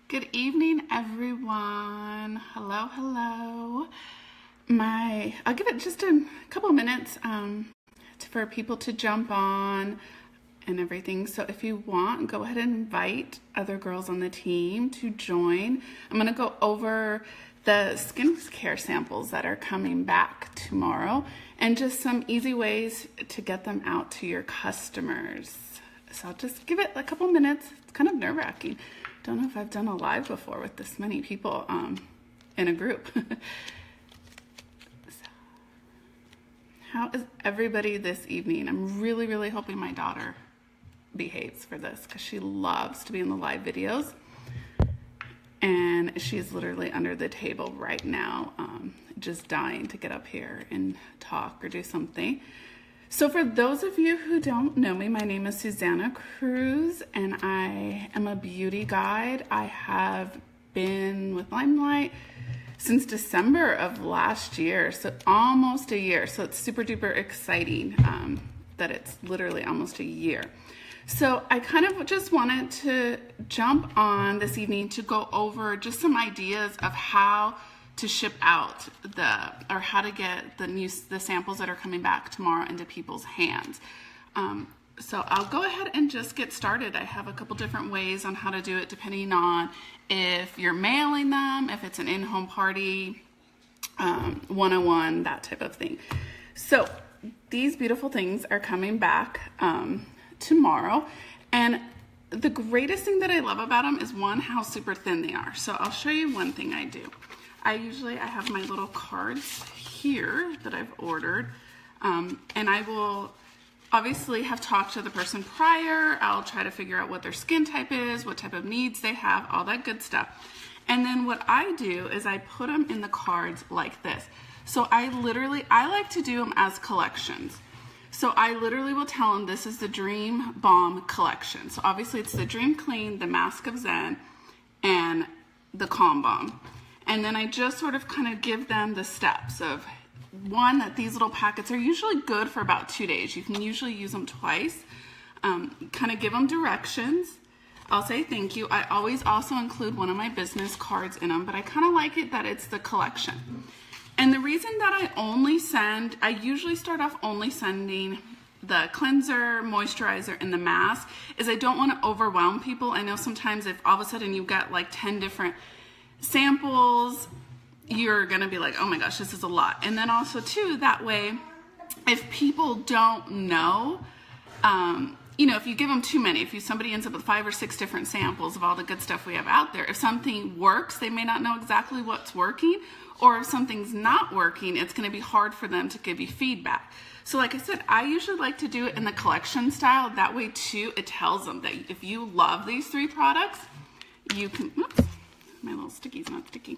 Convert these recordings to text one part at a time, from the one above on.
Good evening, everyone. Hello, hello. I'll give it just a couple minutes for people to jump on and everything. So if you want, go ahead and invite other girls on the team to join. I'm going to go over the skincare samples that are coming back tomorrow and just some easy ways to get them out to your customers. So I'll just give it a couple minutes. It's kind of nerve-wracking. Don't know if I've done a live before with this many people in a group. So, how is everybody this evening? I'm really hoping my daughter behaves for this because she loves to be in the live videos. And she's literally under the table right now, just dying to get up here and talk or do something. So for those of you who don't know me, my name is Suzanna Cruz, and I am a beauty guide. I have been with Limelight since December of last year, so almost a year. So it's super duper exciting that it's literally almost a year. So I kind of just wanted to jump on this evening to go over just some ideas of how to ship out how to get the samples that are coming back tomorrow into people's hands. So I'll go ahead and just get started. I have a couple different ways on how to do it depending on if you're mailing them, if it's an in-home party, 101, that type of thing. So these beautiful things are coming back tomorrow, and the greatest thing that I love about them is one, how super thin they are. So I'll show you one thing I do. I have my little cards here that I've ordered, and I will obviously have talked to the person prior. I'll try to figure out what their skin type is, what type of needs they have, all that good stuff. And then what I do is I put them in the cards like this. So I like to do them as collections. So I literally will tell them this is the Dream Balm collection. So obviously it's the Dream Clean, the Mask of Zen, and the Calm Balm. And then I just sort of kind of give them the steps of one, that these little packets are usually good for about 2 days. You can usually use them twice. Kind of give them directions. I'll say thank you. I always also include one of my business cards in them, but I kind of like it that it's the collection. And the reason that I usually start off only sending the cleanser, moisturizer, and the mask is I don't want to overwhelm people. I know sometimes if all of a sudden you get like 10 different samples, you're going to be like, oh my gosh, this is a lot. And then also too, that way, if people don't know, if you give them too many, if somebody ends up with 5 or 6 different samples of all the good stuff we have out there, if something works, they may not know exactly what's working, or if something's not working, it's going to be hard for them to give you feedback. So like I said, I usually like to do it in the collection style. That way too, it tells them that if you love these 3 products, you can, oops, my little sticky's not sticking,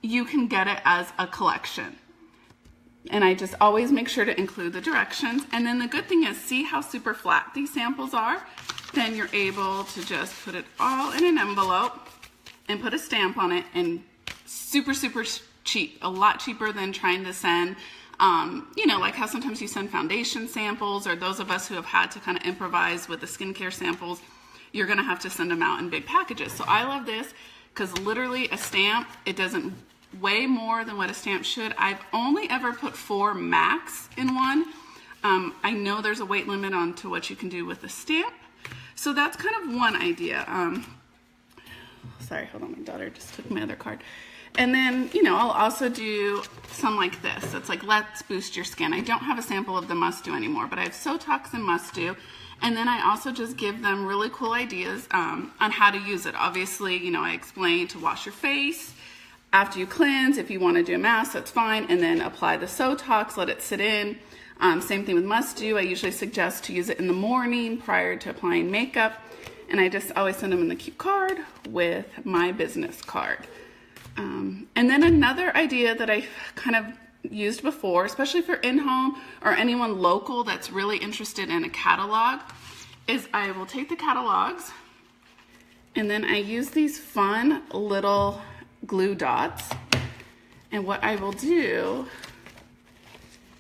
you can get it as a collection. And I just always make sure to include the directions. And then the good thing is, see how super flat these samples are? Then you're able to just put it all in an envelope and put a stamp on it, and super cheap, a lot cheaper than trying to send, like how sometimes you send foundation samples, or those of us who have had to kind of improvise with the skincare samples, you're going to have to send them out in big packages. So I love this because literally a stamp, it doesn't weigh more than what a stamp should. I've only ever put 4 max in one. I know there's a weight limit on to what you can do with a stamp. So that's kind of one idea. Sorry, hold on, my daughter just took my other card. And then, I'll also do some like this. It's like, let's boost your skin. I don't have a sample of the Must Do anymore, but I have Sotox and Must Do. And then I also just give them really cool ideas on how to use it. Obviously, I explain to wash your face after you cleanse. If you want to do a mask, that's fine. And then apply the Sotox, let it sit in. Same thing with Must Do. I usually suggest to use it in the morning prior to applying makeup. And I just always send them in the cute card with my business card. And then another idea that I kind of used before, especially for in-home or anyone local that's really interested in a catalog, is I will take the catalogs and then I use these fun little glue dots. And what I will do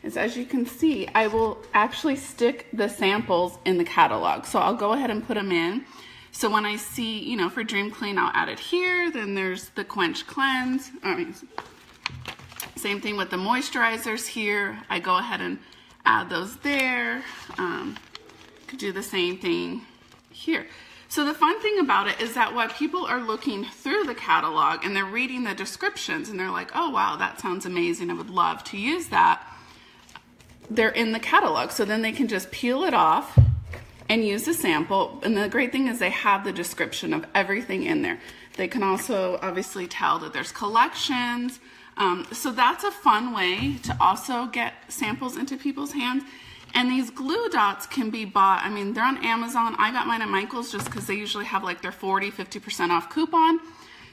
is, as you can see, I will actually stick the samples in the catalog. So I'll go ahead and put them in. So when I see, you know, for Dream Clean, I'll add it here. Then there's the Quench Cleanse. Same thing with the moisturizers here. I go ahead and add those there. Could do the same thing here. So the fun thing about it is that while people are looking through the catalog and they're reading the descriptions and they're like, oh wow, that sounds amazing, I would love to use that, they're in the catalog. So then they can just peel it off and use the sample. And the great thing is they have the description of everything in there. They can also obviously tell that there's collections. So that's a fun way to also get samples into people's hands. And these glue dots can be bought, I mean, they're on Amazon. I got mine at Michael's just because they usually have like their 40–50% off coupon.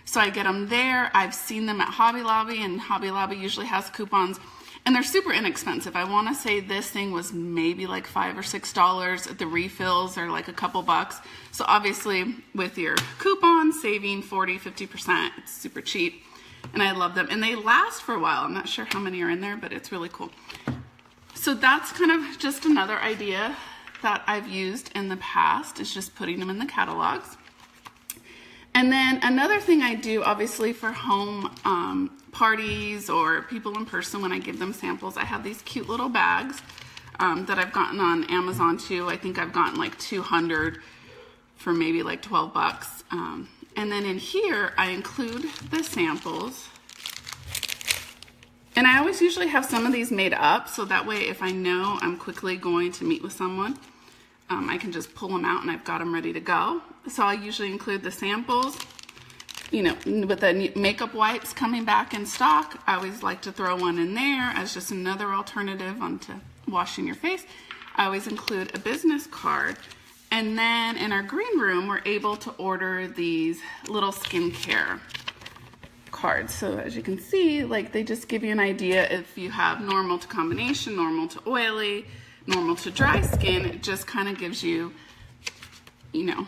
So I get them there. I've seen them at Hobby Lobby, and Hobby Lobby usually has coupons. And they're super inexpensive. I want to say this thing was maybe like $5 or $6. The refills are like a couple bucks. So obviously with your coupon, saving 40–50%, it's super cheap. And I love them. And they last for a while. I'm not sure how many are in there, but it's really cool. So that's kind of just another idea that I've used in the past, is just putting them in the catalogs. And then another thing I do, obviously for home parties or people in person, when I give them samples, I have these cute little bags that I've gotten on Amazon too. I think I've gotten like 200 for maybe like 12 bucks. And then in here, I include the samples. And I always usually have some of these made up, so that way if I know I'm quickly going to meet with someone, I can just pull them out and I've got them ready to go. So I usually include the samples. You know, with the makeup wipes coming back in stock, I always like to throw one in there as just another alternative onto washing your face. I always include a business card. And then in our green room, we're able to order these little skincare cards. So as you can see, like they just give you an idea if you have normal to combination, normal to oily, normal to dry skin. It just kind of gives you, you know,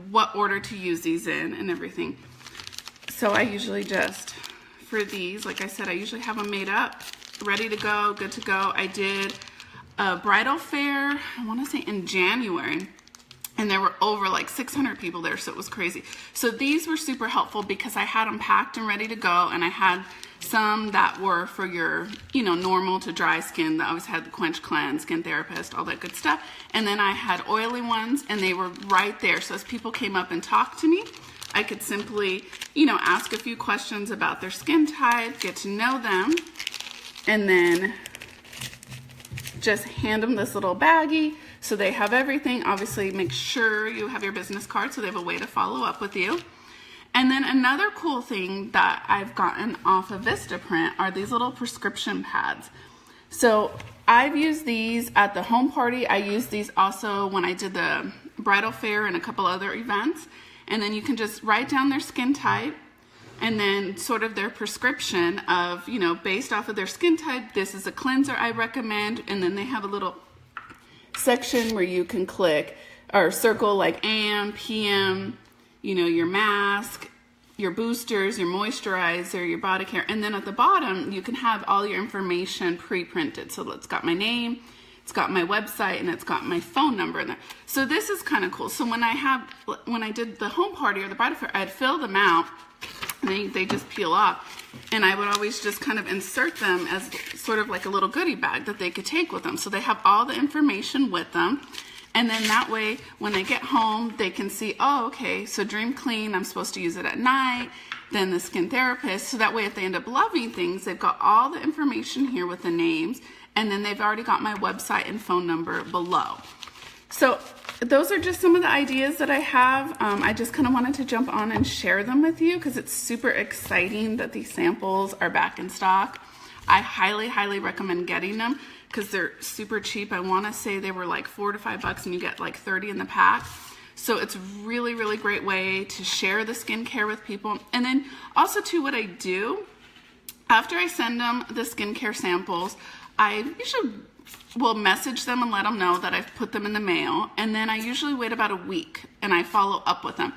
what order to use these in and everything. So I usually just, for these, like I said, I usually have them made up, ready to go, good to go. I did a bridal fair, I want to say in January, and there were over like 600 people there, so it was crazy. So these were super helpful because I had them packed and ready to go, and I had some that were for your, you know, normal to dry skin. That always had the Quench Cleanse, Skin Therapist, all that good stuff. And then I had oily ones, and they were right there. So as people came up and talked to me, I could simply, you know, ask a few questions about their skin type, get to know them, and then just hand them this little baggie so they have everything. Obviously, make sure you have your business card so they have a way to follow up with you. And then another cool thing that I've gotten off of Vistaprint are these little prescription pads. So I've used these at the home party. I used these also when I did the bridal fair and a couple other events. And then you can just write down their skin type and then sort of their prescription of, you know, based off of their skin type, this is a cleanser I recommend. And then they have a little section where you can click or circle like AM, PM, you know, your mask, your boosters, your moisturizer, your body care. And then at the bottom, you can have all your information pre-printed. So it's got my name, it's got my website, and it's got my phone number in there. So this is kind of cool. So when I did the home party or the bridal fair, I'd fill them out, and they just peel off. And I would always just kind of insert them as sort of like a little goodie bag that they could take with them. So they have all the information with them. And then that way, when they get home, they can see, oh, okay, so Dream Clean, I'm supposed to use it at night, then the Skin Therapist. So that way, if they end up loving things, they've got all the information here with the names, and then they've already got my website and phone number below. So those are just some of the ideas that I have. I just kind of wanted to jump on and share them with you because it's super exciting that these samples are back in stock. I highly, highly recommend getting them because they're super cheap. I want to say they were like $4 to $5 and you get like 30 in the pack. So it's really, really great way to share the skincare with people. And then also too, what I do, after I send them the skincare samples, I usually will message them and let them know that I've put them in the mail. And then I usually wait about a week and I follow up with them.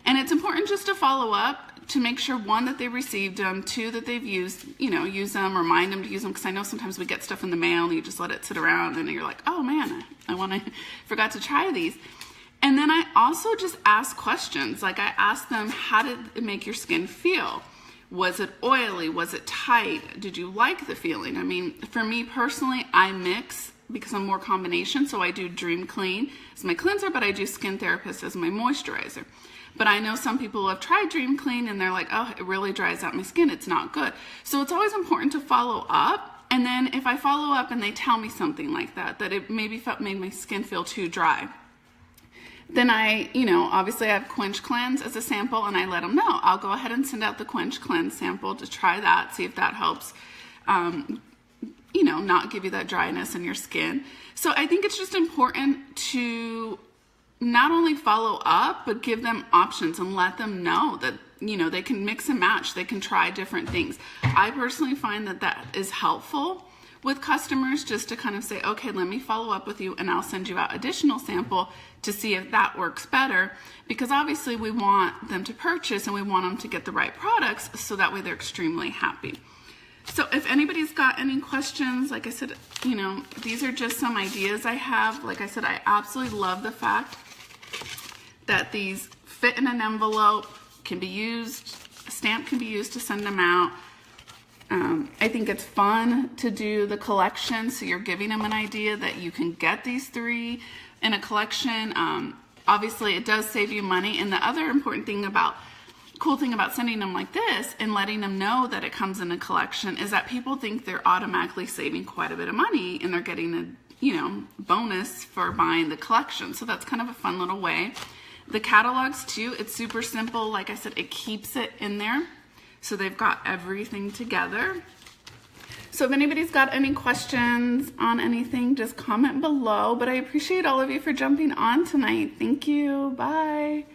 And it's important just to follow up to make sure, one, that they received them, two, that they've used, you know, use them, remind them to use them, because I know sometimes we get stuff in the mail and you just let it sit around and you're like, oh man, I forgot to try these. And then I also just ask questions. Like I asked them, how did it make your skin feel? Was it oily? Was it tight? Did you like the feeling? I mean, for me personally, I mix because I'm more combination. So I do Dream Clean as my cleanser, but I do Skin Therapist as my moisturizer. But I know some people who have tried Dream Clean and they're like, oh, it really dries out my skin. It's not good. So it's always important to follow up. And then if I follow up and they tell me something like that, that it maybe made my skin feel too dry, then I, obviously I have Quench Cleanse as a sample and I let them know. I'll go ahead and send out the Quench Cleanse sample to try that, see if that helps, not give you that dryness in your skin. So I think it's just important to not only follow up, but give them options and let them know that, they can mix and match. They can try different things. I personally find that that is helpful with customers, just to kind of say, okay, let me follow up with you and I'll send you out additional sample to see if that works better, because obviously we want them to purchase and we want them to get the right products so that way they're extremely happy. So if anybody's got any questions, like I said, these are just some ideas I have. Like I said, I absolutely love the fact that these fit in an envelope, can be used, a stamp can be used to send them out. I think it's fun to do the collection, so you're giving them an idea that you can get these 3 in a collection. Obviously, it does save you money, and the other important thing cool thing about sending them like this and letting them know that it comes in a collection is that people think they're automatically saving quite a bit of money and they're getting a bonus for buying the collection. So that's kind of a fun little way. The catalogs too, it's super simple. Like I said, it keeps it in there. So they've got everything together. So if anybody's got any questions on anything, just comment below. But I appreciate all of you for jumping on tonight. Thank you. Bye.